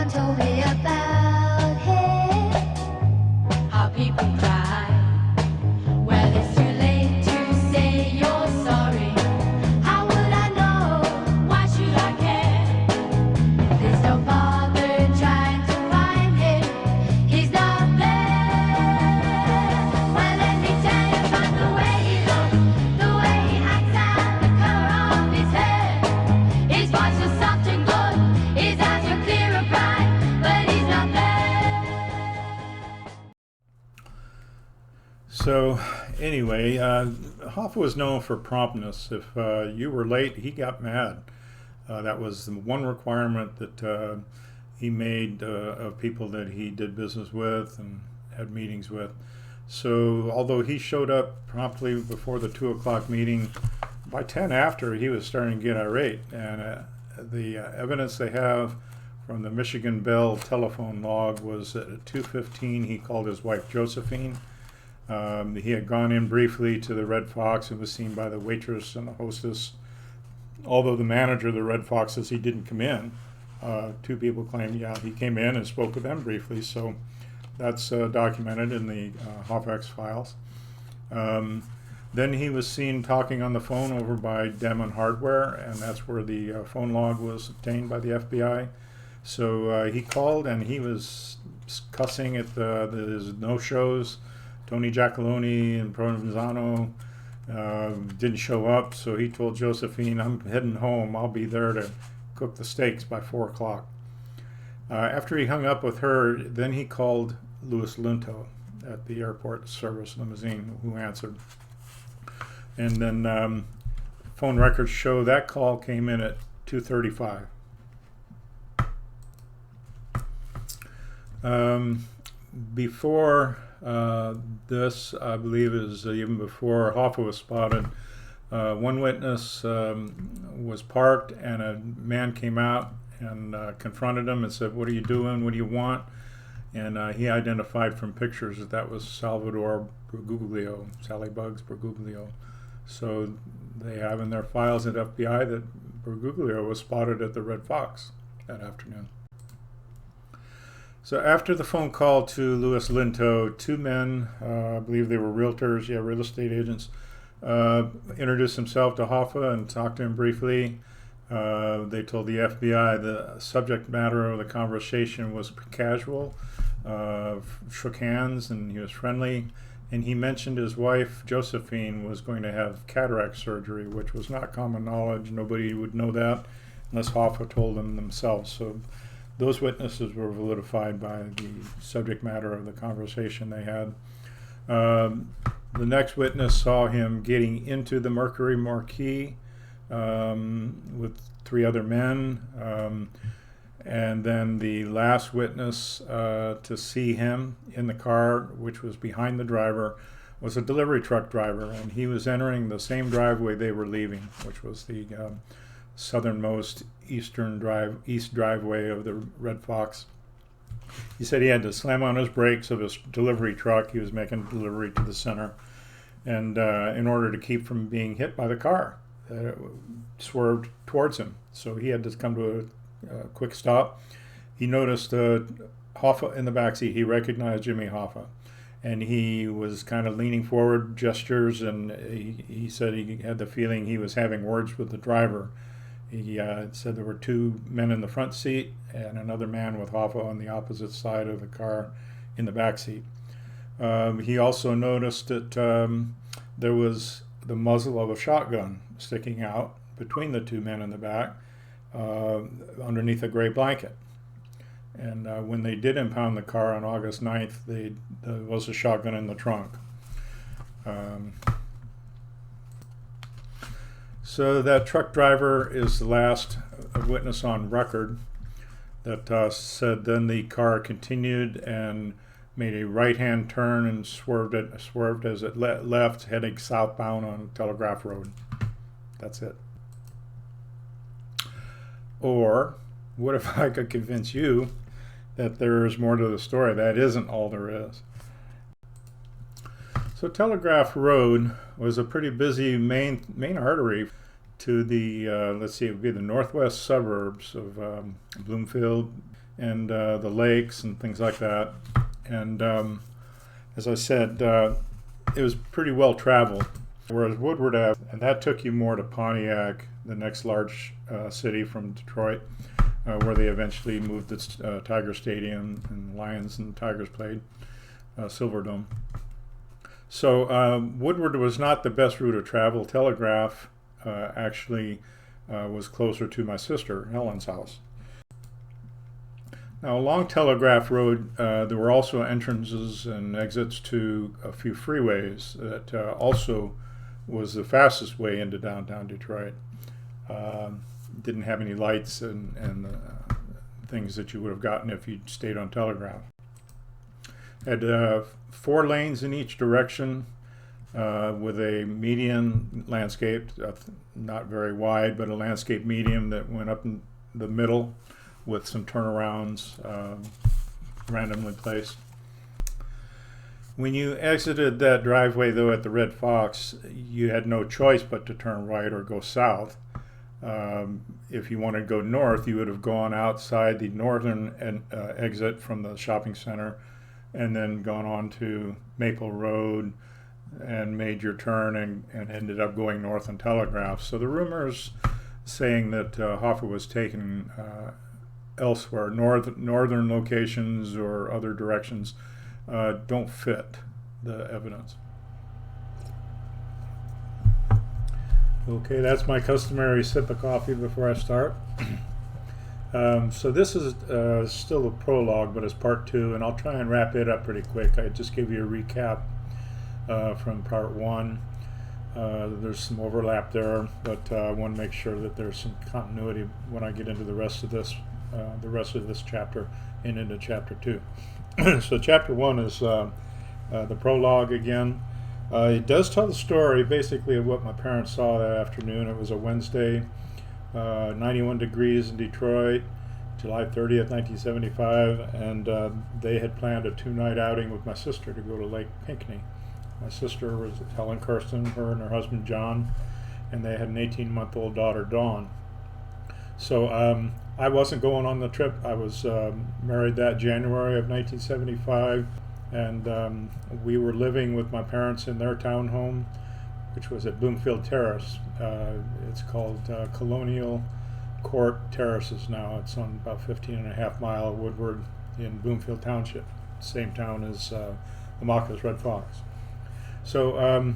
one told me about him, how people cry. Well, it's too late to say you're sorry. How would I know? Why should I care? There's no bother trying to find him. He's not there. Well, let me tell you about the way he looks, the way he acts, and the color of his hair. His voice is soft and good, his eyes are clear and bright, but he's not there. So anyway, Hoffa was known for promptness. If you were late, he got mad. That was the one requirement that he made of people that he did business with and had meetings with. So although he showed up promptly before the 2 o'clock meeting, by 10 after he was starting to get irate. And the evidence they have from the Michigan Bell telephone log was that at 2:15 he called his wife Josephine. He had gone in briefly to the Red Fox and was seen by the waitress and the hostess. Although the manager of the Red Fox says he didn't come in, two people claim, yeah, he came in and spoke with them briefly. So that's documented in the Hoffa's files. Then he was seen talking on the phone over by Demon Hardware, and that's where the phone log was obtained by the FBI. So he called and he was cussing at his no-shows. Tony Giacalone and Provenzano didn't show up, so he told Josephine, I'm heading home. I'll be there to cook the steaks by 4 o'clock. After he hung up with her, then he called Louis Linto at the airport service limousine, who answered. And then phone records show that call came in at 2:35. Before this, I believe, is even before Hoffa was spotted. One witness was parked, and a man came out and confronted him and said, "What are you doing? What do you want?" And he identified from pictures that was Salvador Bergoglio, Sally Bugs Bergoglio. So they have in their files at FBI that Bergoglio was spotted at the Red Fox that afternoon. So after the phone call to Louis Linto, two men, I believe they were realtors, real estate agents, introduced himself to Hoffa and talked to him briefly. They told the FBI the subject matter of the conversation was casual, shook hands, and he was friendly. And he mentioned his wife, Josephine, was going to have cataract surgery, which was not common knowledge. Nobody would know that unless Hoffa told them themselves. So those witnesses were validified by the subject matter of the conversation they had. The next witness saw him getting into the Mercury Marquis with 3 other men. And then the last witness to see him in the car, which was behind the driver, was a delivery truck driver. And he was entering the same driveway they were leaving, which was the southernmost east driveway of the Red Fox. He said he had to slam on his brakes of his delivery truck. He was making delivery to the center, and in order to keep from being hit by the car that swerved towards him. So he had to come to a quick stop. He noticed Hoffa in the backseat. He recognized Jimmy Hoffa, and he was kind of leaning forward, gestures, and he said he had the feeling he was having words with the driver. He said there were 2 men in the front seat and another man with Hoffa on the opposite side of the car in the back seat. He also noticed that there was the muzzle of a shotgun sticking out between the 2 men in the back underneath a gray blanket. And when they did impound the car on August 9th, there was a shotgun in the trunk. So that truck driver is the last witness on record that said then the car continued and made a right-hand turn and swerved as it left, heading southbound on Telegraph Road. That's it. Or what if I could convince you that there is more to the story? That isn't all there is. So Telegraph Road was a pretty busy main artery to the, let's see, it would be the northwest suburbs of Bloomfield and the lakes and things like that. And as I said, it was pretty well traveled. Whereas Woodward Ave, and that took you more to Pontiac, the next large city from Detroit, where they eventually moved the Tiger Stadium and Lions and Tigers played, Silverdome. So Woodward was not the best route of travel. Telegraph actually was closer to my sister Helen's house. Now along Telegraph Road there were also entrances and exits to a few freeways that also was the fastest way into downtown Detroit. Didn't have any lights and things that you would have gotten if you'd stayed on Telegraph. Had 4 lanes in each direction with a median landscape, not very wide, but a landscape median that went up in the middle with some turnarounds randomly placed. When you exited that driveway, though, at the Red Fox, you had no choice but to turn right or go south. If you wanted to go north, you would have gone outside the northern exit from the shopping center and then gone on to Maple Road and made your turn and ended up going north on Telegraph. So the rumors saying that Hoffa was taken elsewhere, northern locations or other directions, don't fit the evidence. Okay, that's my customary sip of coffee before I start. So this is still a prologue, but it's part 2, and I'll try and wrap it up pretty quick. I just give you a recap from part 1. There's some overlap there, but I want to make sure that there's some continuity when I get into the rest of this chapter and into chapter 2. So chapter 1 is the prologue again. It does tell the story basically of what my parents saw that afternoon. It was a Wednesday, 91 degrees in Detroit, July 30th, 1975, and they had planned a 2-night outing with my sister to go to Lake Pinckney. My sister was Helen Kirsten, her and her husband John, and they had an 18-month-old daughter, Dawn. So I wasn't going on the trip. I was married that January of 1975, and we were living with my parents in their townhome, which was at Bloomfield Terrace. It's called Colonial Court Terraces now. It's on about 15.5 mile of Woodward in Bloomfield Township, same town as Amaka's Red Fox. So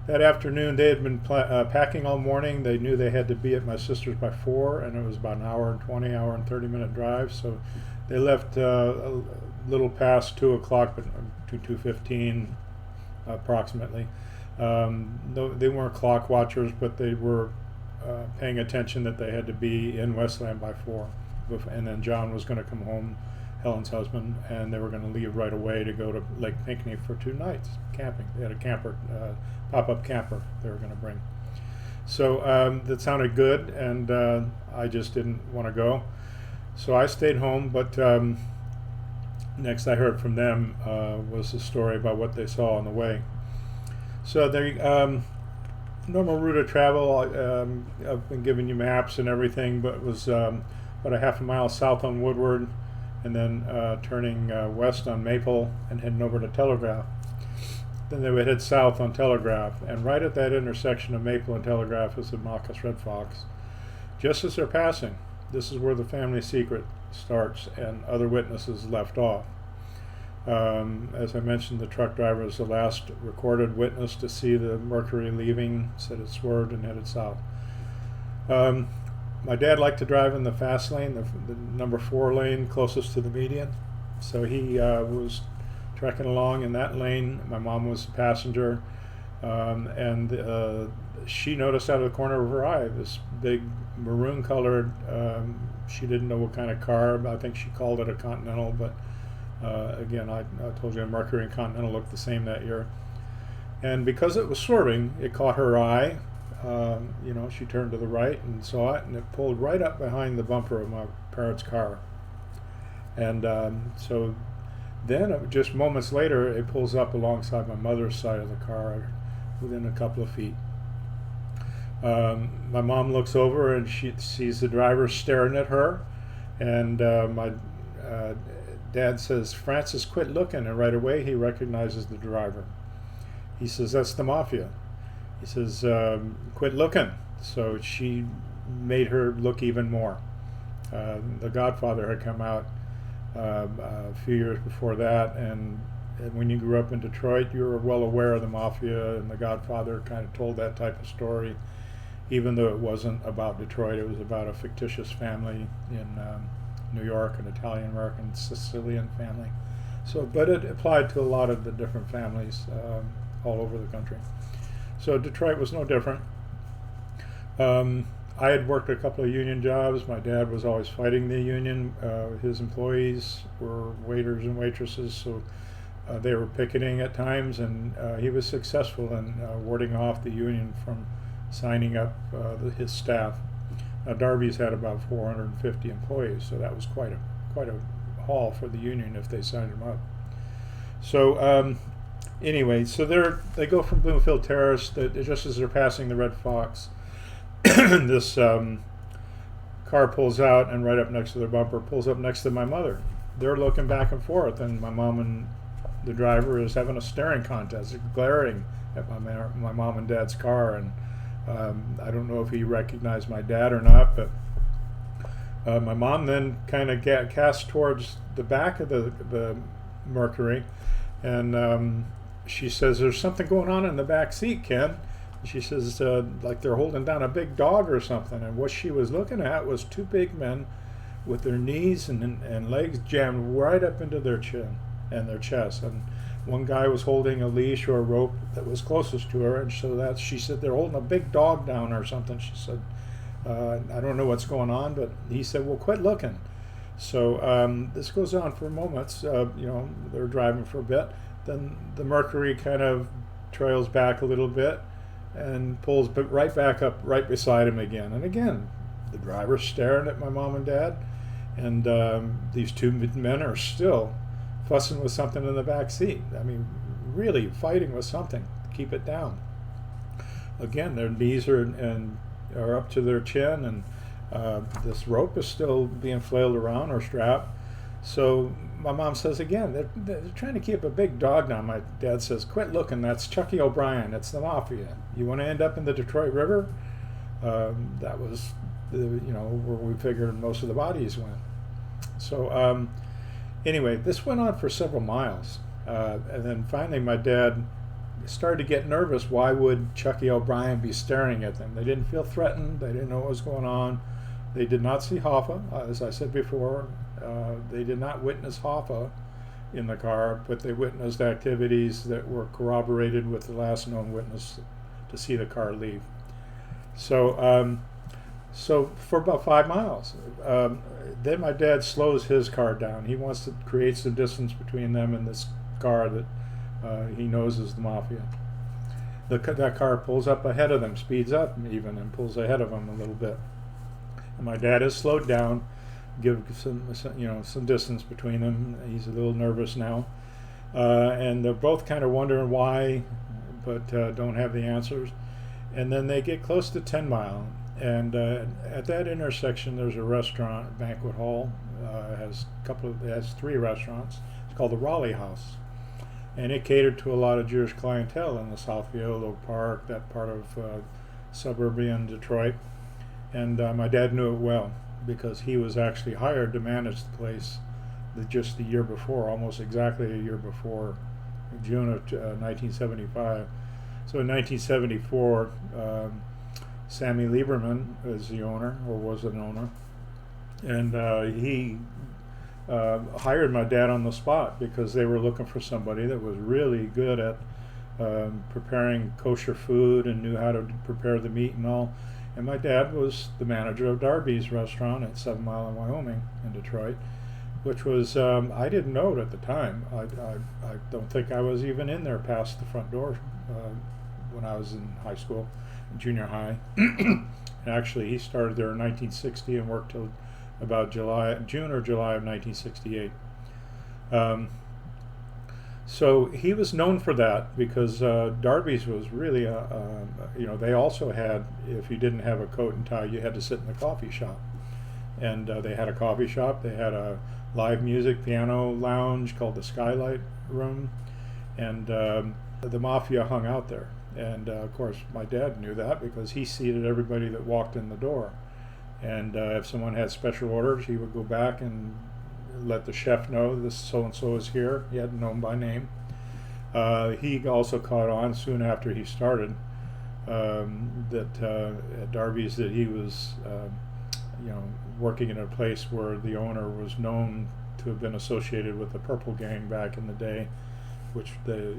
that afternoon they had been packing all morning. They knew they had to be at my sister's by 4, and it was about an hour and 30-minute drive. So they left a little past 2 o'clock, but 2:15 approximately. They weren't clock watchers, but they were paying attention that they had to be in Westland by 4. And then John was going to come home, Helen's husband, and they were going to leave right away to go to Lake Pinckney for 2 nights camping. They had a camper, pop-up camper they were going to bring. So that sounded good, and I just didn't want to go. So I stayed home, but next I heard from them was the story about what they saw on the way. So the normal route of travel, I've been giving you maps and everything, but it was about a half a mile south on Woodward, and then turning west on Maple and heading over to Telegraph. Then they would head south on Telegraph, and right at that intersection of Maple and Telegraph is the Amaka's Red Fox. Just as they're passing, this is where the family secret starts and other witnesses left off. As I mentioned, the truck driver is the last recorded witness to see the Mercury leaving, said it swerved and headed south. My dad liked to drive in the fast lane, the number 4 lane closest to the median. So he was trekking along in that lane. My mom was a passenger, and she noticed out of the corner of her eye this big maroon colored, she didn't know what kind of car. I think she called it a Continental, but again, I told you Mercury and Continental looked the same that year. And because it was swerving, it caught her eye. She turned to the right and saw it, and it pulled right up behind the bumper of my parents' car. And so then, just moments later, it pulls up alongside my mother's side of the car, within a couple of feet. My mom looks over and she sees the driver staring at her, and my dad says, "Francis, quit looking," and right away he recognizes the driver. He says, "That's the mafia." He says, "Quit looking." So she made her look even more. The Godfather had come out a few years before that, and when you grew up in Detroit, you were well aware of the mafia, and The Godfather kind of told that type of story, even though it wasn't about Detroit. It was about a fictitious family in New York, an Italian-American Sicilian family. So, but it applied to a lot of the different families all over the country. So Detroit was no different. I had worked a couple of union jobs. My dad was always fighting the union. His employees were waiters and waitresses, so they were picketing at times, and he was successful in warding off the union from signing up his staff. Darby's had about 450 employees, so that was quite a haul for the union if they signed him up. So anyway, so they go from Bloomfield Terrace. Just as they're passing the Red Fox, this car pulls out, and right up next to their bumper pulls up next to my mother. They're looking back and forth, and my mom and the driver is having a staring contest, glaring at my mom and dad's car. And I don't know if he recognized my dad or not, but my mom then kind of cast towards the back of the Mercury, and she says, "There's something going on in the back seat, Ken." She says, like they're holding down a big dog or something. And what she was looking at was two big men with their knees and legs jammed right up into their chin and their chest. And one guy was holding a leash or a rope that was closest to her. And so that she said, "They're holding a big dog down or something." She said, "I don't know what's going on." But he said, "Well, quit looking." So this goes on for moments. They're driving for a bit. Then the Mercury kind of trails back a little bit and pulls right back up right beside him again. And again, the driver's staring at my mom and dad, and these two men are still fussing with something in the back seat. I mean, really fighting with something to keep it down. Again, their knees are up to their chin, and this rope is still being flailed around or strapped. So my mom says again, they're trying to keep a big dog down. My dad says, "Quit looking, that's Chucky O'Brien, it's the mafia. You want to end up in the Detroit River?" That was where we figured most of the bodies went. So anyway, this went on for several miles, and then finally my dad started to get nervous. Why would Chucky O'Brien be staring at them? They didn't feel threatened. They didn't know what was going on. They did not see Hoffa, as I said before. They did not witness Hoffa in the car, but they witnessed activities that were corroborated with the last known witness to see the car leave. So for about 5 miles, then my dad slows his car down. He wants to create some distance between them and this car that he knows is the mafia. That car pulls up ahead of them, speeds up even, and pulls ahead of them a little bit. And my dad is slowed down, give some distance between them. He's a little nervous now, and they're both kind of wondering why, but don't have the answers. And then they get close to 10 Mile, and at that intersection there's a restaurant, banquet hall. It has 3 restaurants. It's called the Raleigh House, and it catered to a lot of Jewish clientele in the Southfield, Oak Park, that part of suburban Detroit. And my dad knew it well, because he was actually hired to manage the place just the year before, almost exactly a year before, June of 1975. So in 1974, Sammy Lieberman is the owner, or was an owner, and he hired my dad on the spot because they were looking for somebody that was really good at preparing kosher food and knew how to prepare the meat and all. And my dad was the manager of Darby's restaurant at 7 Mile in Wyoming in Detroit, which was, I didn't know it at the time. I don't think I was even in there past the front door when I was in high school, junior high. And actually, he started there in 1960 and worked till about June or July of 1968. So he was known for that because Darby's was really they also had, if you didn't have a coat and tie, you had to sit in the coffee shop. And they had a coffee shop. They had a live music piano lounge called the Skylight Room, and the mafia hung out there. And of course, my dad knew that because he seated everybody that walked in the door. And if someone had special orders, he would go back and let the chef know this so and so is here. He had known by name. He also caught on soon after he started that at Darby's that he was working in a place where the owner was known to have been associated with the Purple Gang back in the day, which they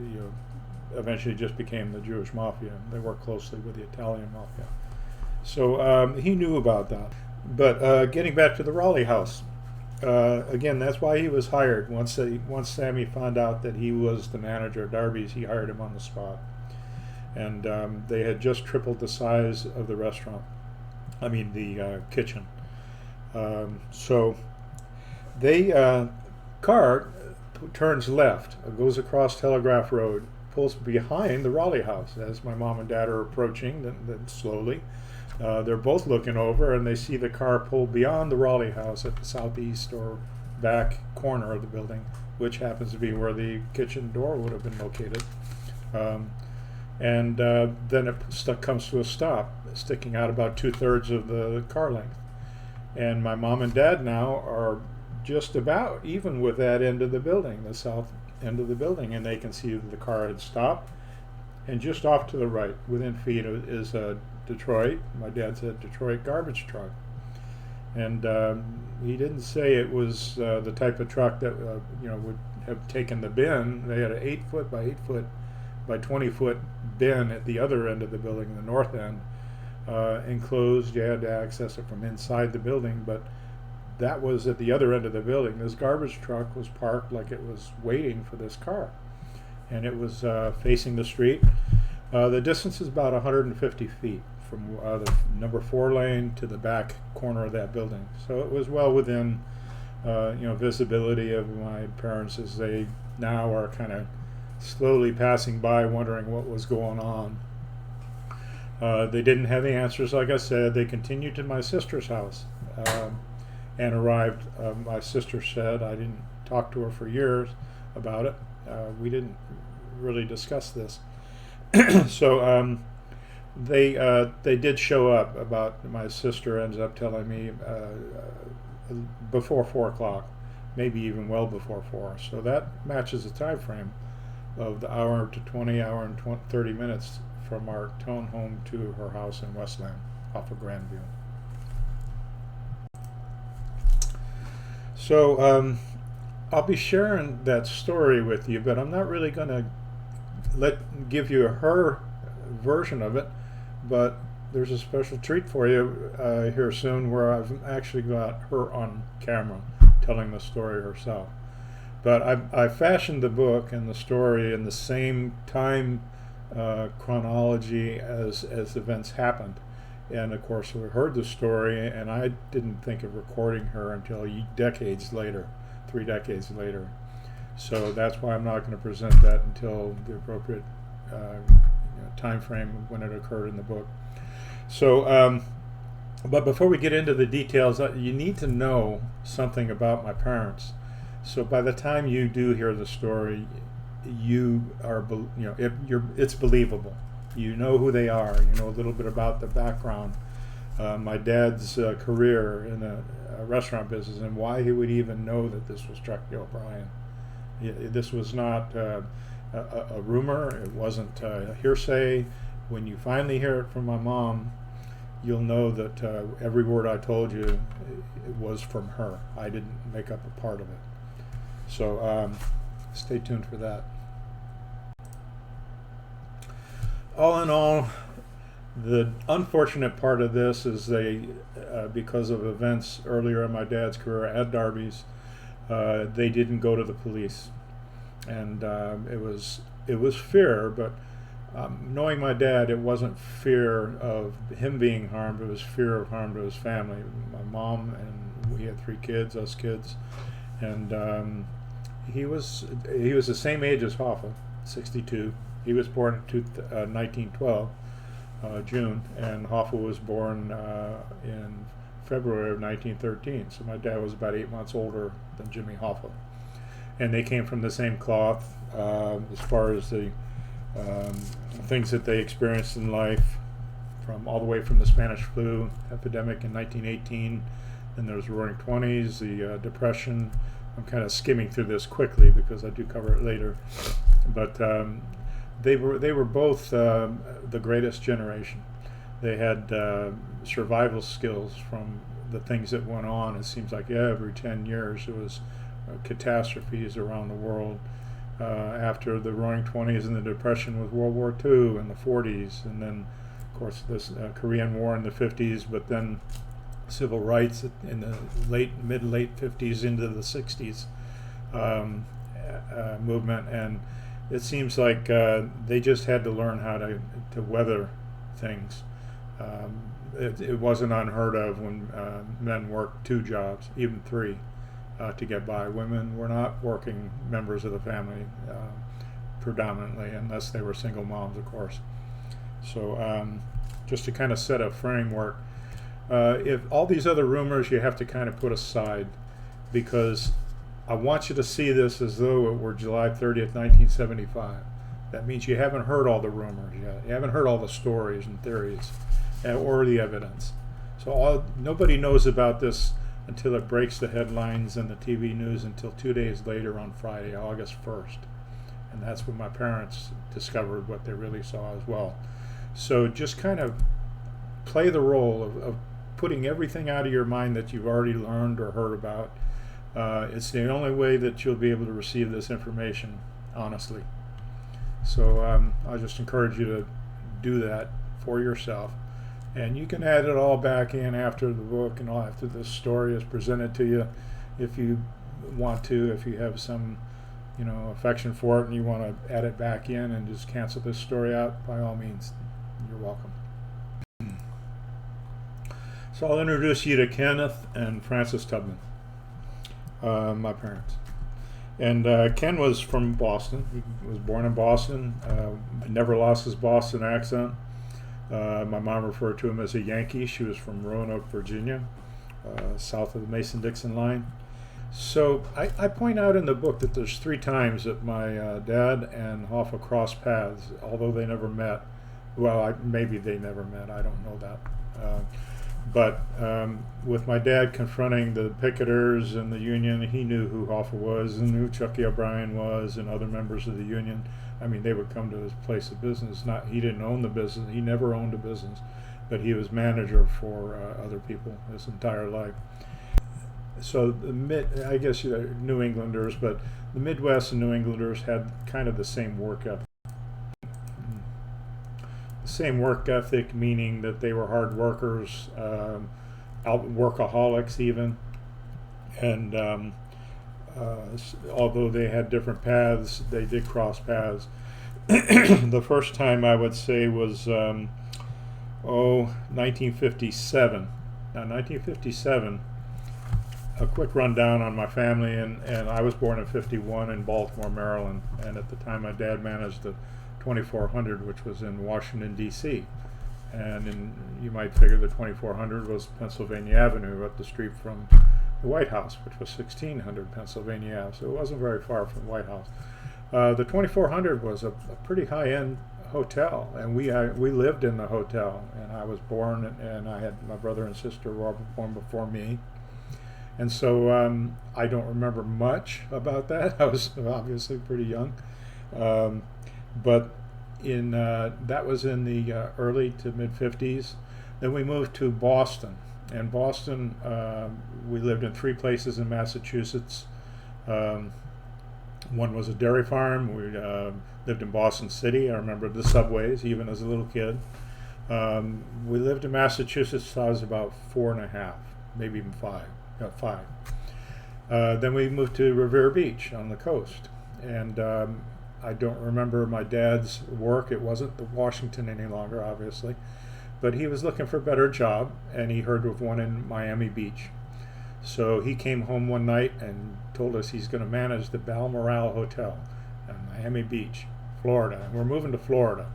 eventually just became the Jewish Mafia. They worked closely with the Italian Mafia. So he knew about that. But getting back to the Raleigh house, again, that's why he was hired. Once Sammy found out that he was the manager of Darby's, he hired him on the spot. And they had just tripled the size of the restaurant. I mean, the kitchen. So they car turns left, goes across Telegraph Road, pulls behind the Raleigh house as my mom and dad are approaching. Then slowly, they're both looking over, and they see the car pull beyond the Raleigh house at the southeast or back corner of the building, which happens to be where the kitchen door would have been located. And then it comes to a stop, sticking out about 2/3 of the car length. And my mom and dad now are just about even with that end of the building, the south end of the building, and they can see that the car had stopped. And just off to the right, within feet, is Detroit. My dad said Detroit garbage truck. And he didn't say it was the type of truck that would have taken the bin. They had an 8-foot by 8-foot by 20-foot bin at the other end of the building, the north end, enclosed. You had to access it from inside the building, but that was at the other end of the building. This garbage truck was parked like it was waiting for this car, and it was facing the street. The distance is about 150 feet from the number 4 lane to the back corner of that building. So it was well within visibility of my parents as they now are kind of slowly passing by wondering what was going on. They didn't have the answers, like I said. They continued to my sister's house and arrived. My sister said, I didn't talk to her for years about it. We didn't really discuss this. So they did show up. My sister ends up telling me before 4 o'clock, maybe even well before 4. So that matches the time frame of the hour to 20 hour and 30 minutes from our town home to her house in Westland off of Grandview. So I'll be sharing that story with you, but I'm not really going to give you her version of it, but there's a special treat for you here soon where I've actually got her on camera telling the story herself. But I fashioned the book and the story in the same time chronology as events happened. And of course, we heard the story, and I didn't think of recording her until decades later, 3 decades later. So that's why I'm not going to present that until the appropriate time frame when it occurred in the book. So, but before we get into the details, you need to know something about my parents. So by the time you do hear the story, it's believable. You know who they are. You know a little bit about the background. My dad's career in the restaurant business and why he would even know that this was Truckee O'Brien. This was not a rumor. It wasn't hearsay. When you finally hear it from my mom, you'll know that every word I told you it was from her. I didn't make up a part of it. So stay tuned for that. All in all, the unfortunate part of this is because of events earlier in my dad's career at Darby's, they didn't go to the police, and it was fear. But knowing my dad, it wasn't fear of him being harmed. It was fear of harm to his family. My mom, and we had 3 kids, us kids, and he was the same age as Hoffa, 62. He was born in 1912, June, and Hoffa was born in February of 1913. So my dad was about 8 months older than Jimmy Hoffa, and they came from the same cloth as far as the things that they experienced in life, from all the way from the Spanish flu epidemic in 1918. Then there was the Roaring Twenties, the Depression. I'm kind of skimming through this quickly because I do cover it later, but they were both the greatest generation. They had survival skills from the things that went on. It seems like every 10 years there was catastrophes around the world. After the Roaring Twenties and the Depression with World War II in the 40s, and then of course this Korean War in the 50s, but then civil rights in the mid-late 50s into the 60s movement. And it seems like they just had to learn how to weather things. It wasn't unheard of when men worked 2 jobs, even 3, to get by. Women were not working members of the family predominantly, unless they were single moms, of course. So just to kind of set a framework, if all these other rumors you have to kind of put aside, because I want you to see this as though it were July 30th, 1975. That means you haven't heard all the rumors yet. You haven't heard all the stories and theories or the evidence. So nobody knows about this until it breaks the headlines and the TV news until 2 days later on Friday, August 1st. And that's when my parents discovered what they really saw as well. So just kind of play the role of putting everything out of your mind that you've already learned or heard about. It's the only way that you'll be able to receive this information honestly. So I just encourage you to do that for yourself. And you can add it all back in after the book and all, after this story is presented to you, if you want to. If you have some, affection for it and you want to add it back in and just cancel this story out, by all means, you're welcome. So I'll introduce you to Kenneth and Frances Tubman, my parents. And Ken was from Boston. He was born in Boston. Never lost his Boston accent. My mom referred to him as a Yankee. She was from Roanoke, Virginia, south of the Mason-Dixon line. So I point out in the book that there's 3 times that my dad and Hoffa crossed paths, although they never met. Well, maybe they never met. I don't know that. But with my dad confronting the picketers and the union, he knew who Hoffa was and who Chucky O'Brien was and other members of the union. I mean, they would come to his place of business. He didn't own the business. He never owned a business, but he was manager for other people his entire life. So I guess New Englanders, but the Midwest and New Englanders had kind of the same work ethic. Same work ethic, meaning that they were hard workers, workaholics even, and although they had different paths, they did cross paths. The first time I would say was 1957. Now 1957, a quick rundown on my family, and I was born in 51 in Baltimore, Maryland, and at the time my dad managed the 2400, which was in Washington, D.C. And you might figure the 2400 was Pennsylvania Avenue up the street from the White House, which was 1600 Pennsylvania Ave, so it wasn't very far from the White House. The 2400 was a pretty high-end hotel, and we lived in the hotel, and I was born, and I had my brother and sister were all born before me. And so I don't remember much about that. I was obviously pretty young. But that was in the early to mid 50s. Then we moved to Boston. And Boston, we lived in 3 places in Massachusetts. One was a dairy farm. We lived in Boston City. I remember the subways, even as a little kid. We lived in Massachusetts till I was about 4 and a half, maybe even 5. Then we moved to Revere Beach on the coast. And I don't remember my dad's work. It wasn't the Washington any longer, obviously, but he was looking for a better job, and he heard of one in Miami Beach. So he came home one night and told us he's going to manage the Balmoral Hotel in Miami Beach, Florida. And we're moving to Florida.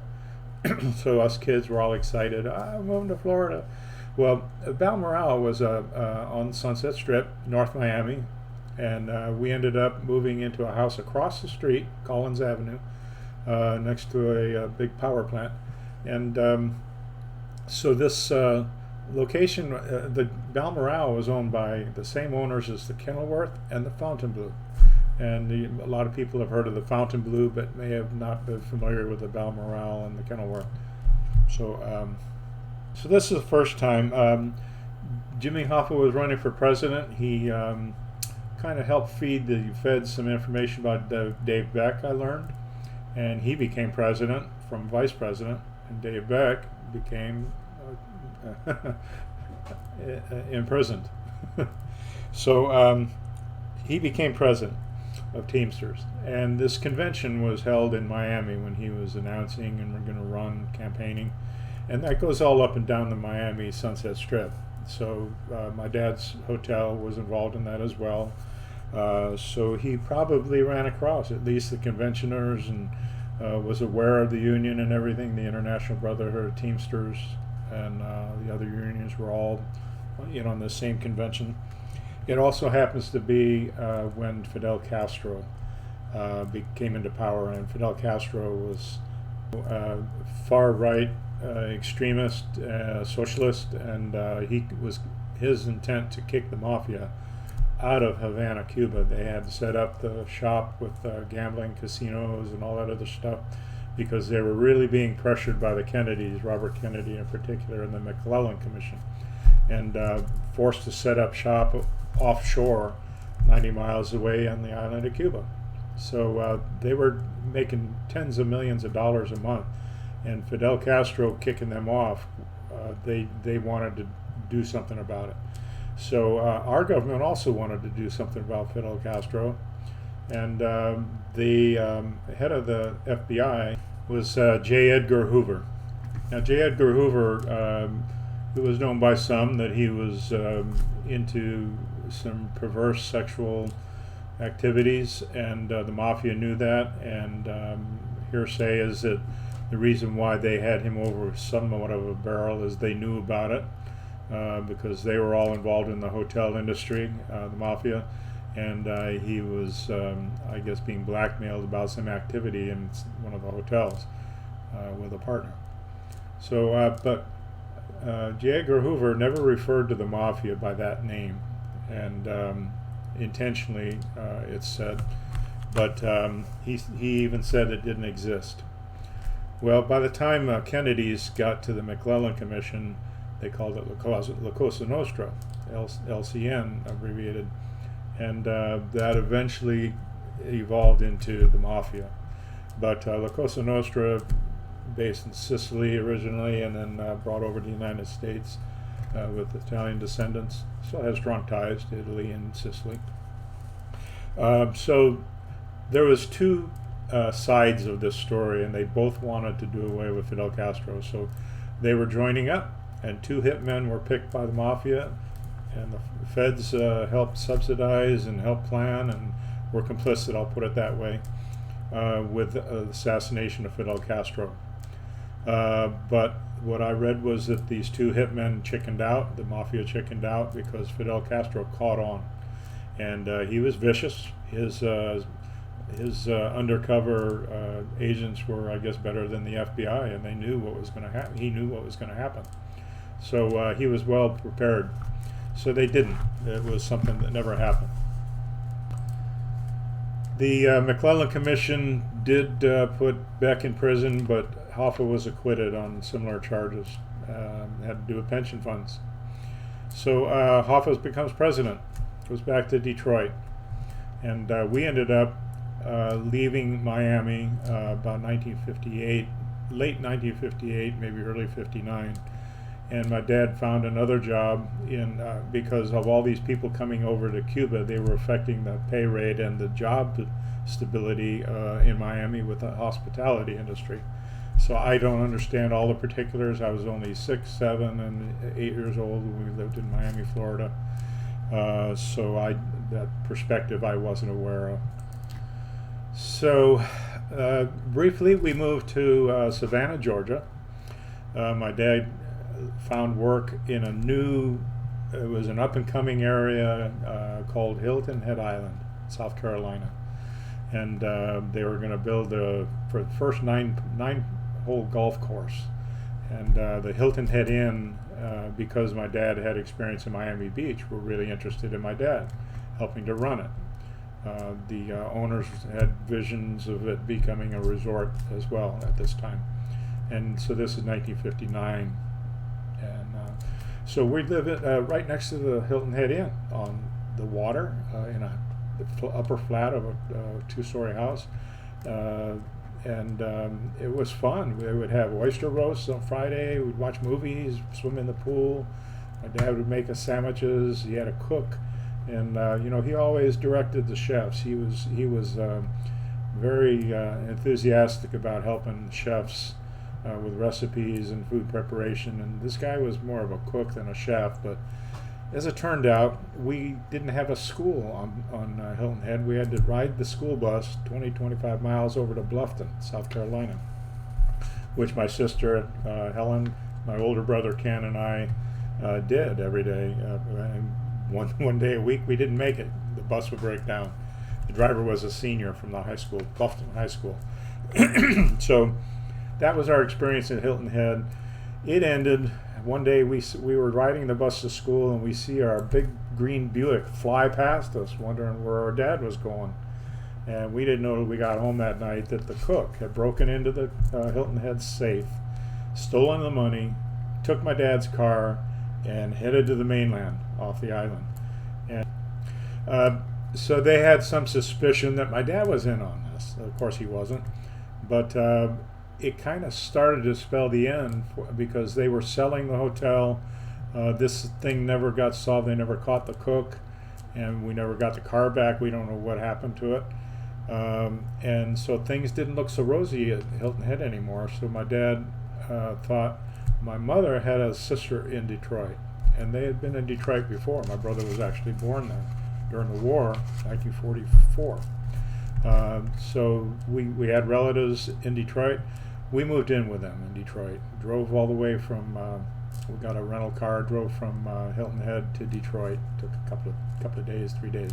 So us kids were all excited. I'm moving to Florida. Well, Balmoral was on Sunset Strip, North Miami, and we ended up moving into a house across the street, Collins Avenue, next to a big power plant. And so this location, the Balmoral, was owned by the same owners as the Kenilworth and the Fontainebleau. And a lot of people have heard of the Fontainebleau, but may have not been familiar with the Balmoral and the Kenilworth. So this is the first time Jimmy Hoffa was running for president. He kind of helped feed the feds some information about Dave Beck, I learned. And he became president from vice president, and Dave Beck became imprisoned. So he became president of Teamsters, and this convention was held in Miami when he was announcing and we're going to run campaigning, and that goes all up and down the Miami Sunset Strip. So my dad's hotel was involved in that as well. So he probably ran across at least the conventioners and was aware of the union and everything. The International Brotherhood of Teamsters and the other unions were all on the same convention. It also happens to be when Fidel Castro came into power, and Fidel Castro was far right extremist, socialist, and his intent to kick the mafia out of Havana, Cuba. They had set up the shop with gambling casinos and all that other stuff because they were really being pressured by the Kennedys, Robert Kennedy in particular, and the McClellan Commission, and forced to set up shop offshore 90 miles away on the island of Cuba. So they were making tens of millions of dollars a month, and Fidel Castro kicking them off, they wanted to do something about it. So our government also wanted to do something about Fidel Castro, and the head of the FBI was J. Edgar Hoover. Now J. Edgar Hoover, it was known by some that he was into some perverse sexual activities, and the mafia knew that, and hearsay is that the reason why they had him over somewhat of a barrel is they knew about it, because they were all involved in the hotel industry, the mafia, and he was, I guess, being blackmailed about some activity in one of the hotels with a partner. So, but J. Edgar Hoover never referred to the mafia by that name, and intentionally, it's said, but he even said it didn't exist. Well, by the time Kennedy's got to the McClellan Commission, they called it La Cosa Nostra, LCN abbreviated, and that eventually evolved into the mafia. But La Cosa Nostra, based in Sicily originally, and then brought over to the United States with Italian descendants, still has strong ties to Italy and Sicily. So there was two sides of this story, and they both wanted to do away with Fidel Castro. So they were joining up, and two hitmen were picked by the mafia, and the feds helped subsidize and help plan and were complicit, I'll put it that way, with the assassination of Fidel Castro. But what I read was that these two hitmen chickened out, the mafia chickened out, because Fidel Castro caught on, and he was vicious. His undercover agents were, I guess, better than the FBI, and they knew what was going to happen. He knew what was going to happen, so he was well prepared. So they didn't. It was something that never happened. The McClellan Commission did put Beck in prison, but Hoffa was acquitted on similar charges. Had to do with pension funds. So Hoffa becomes president, goes back to Detroit, and we ended up leaving Miami about 1958, late 1958, maybe early 59. And my dad found another job because of all these people coming over to Cuba. They were affecting the pay rate and the job stability in Miami with the hospitality industry. So I don't understand all the particulars. I was only 6, 7, and 8 years old when we lived in Miami, Florida. So that perspective I wasn't aware of. So briefly, we moved to Savannah, Georgia. My dad found work in it was an up-and-coming area called Hilton Head Island, South Carolina. And they were going to build for the first nine-hole golf course. And the Hilton Head Inn, because my dad had experience in Miami Beach, were really interested in my dad helping to run it. The owners had visions of it becoming a resort as well at this time. And so this is 1959. And so we live right next to the Hilton Head Inn on the water in the upper flat of a two-story house. And it was fun. We would have oyster roasts on Friday. We'd watch movies, swim in the pool. My dad would make us sandwiches. He had a cook, and he always directed the chefs. He was very enthusiastic about helping chefs with recipes and food preparation. And this guy was more of a cook than a chef. But as it turned out, we didn't have a school on Hilton Head. We had to ride the school bus 25 miles over to Bluffton, South Carolina, which my sister Helen, my older brother Ken, and I did every day. And one day a week we didn't make it. The bus would break down. The driver was a senior from the high school, Bluffton High School. So that was our experience at Hilton Head. It ended. One day we were riding the bus to school, and we see our big green Buick fly past us, wondering where our dad was going. And we didn't know when we got home that night that the cook had broken into the Hilton Head safe, stolen the money, took my dad's car, and headed to the mainland off the island. And so they had some suspicion that my dad was in on this. Of course he wasn't. But it kind of started to spell the end because they were selling the hotel. This thing never got solved. They never caught the cook, and we never got the car back. We don't know what happened to it. And so things didn't look so rosy at Hilton Head anymore. So my dad thought my mother had a sister in Detroit, and they had been in Detroit before. My brother was actually born there during the war, 1944. So we had relatives in Detroit. We moved in with them in Detroit. Drove all the way from. We got a rental car. Drove from Hilton Head to Detroit. Took a couple of days, 3 days,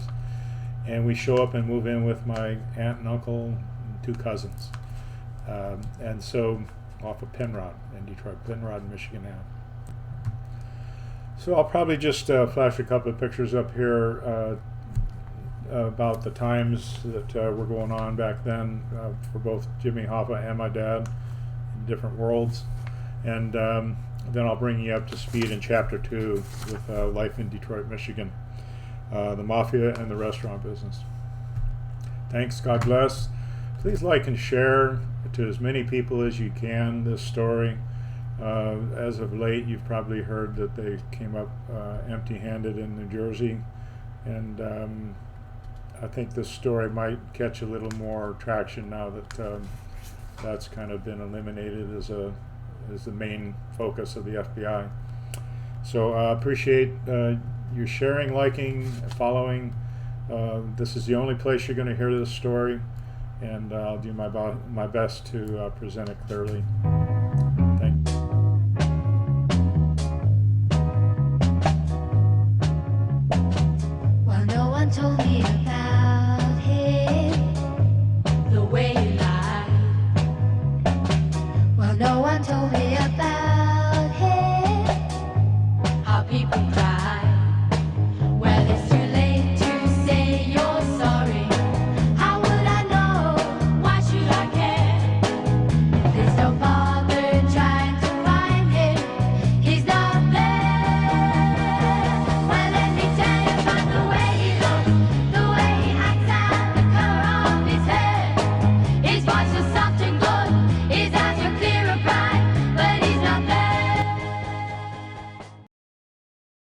and we show up and move in with my aunt and uncle and 2 cousins. And so off of Penrod in Detroit, Penrod, Michigan Ave. So I'll probably just flash a couple of pictures up here about the times that were going on back then for both Jimmy Hoffa and my dad in different worlds. And then I'll bring you up to speed in Chapter 2 with life in Detroit, Michigan, the mafia and the restaurant business. Thanks. God bless. Please like and share to as many people as you can this story. As of late, you've probably heard that they came up empty-handed in New Jersey, and I think this story might catch a little more traction now that that's kind of been eliminated as the main focus of the FBI. So I appreciate you sharing, liking, following. This is the only place you're going to hear this story, and I'll do my best to present it clearly. Thank you. Well, no one told me about him, the way you lied. Well, no one told me about him, how people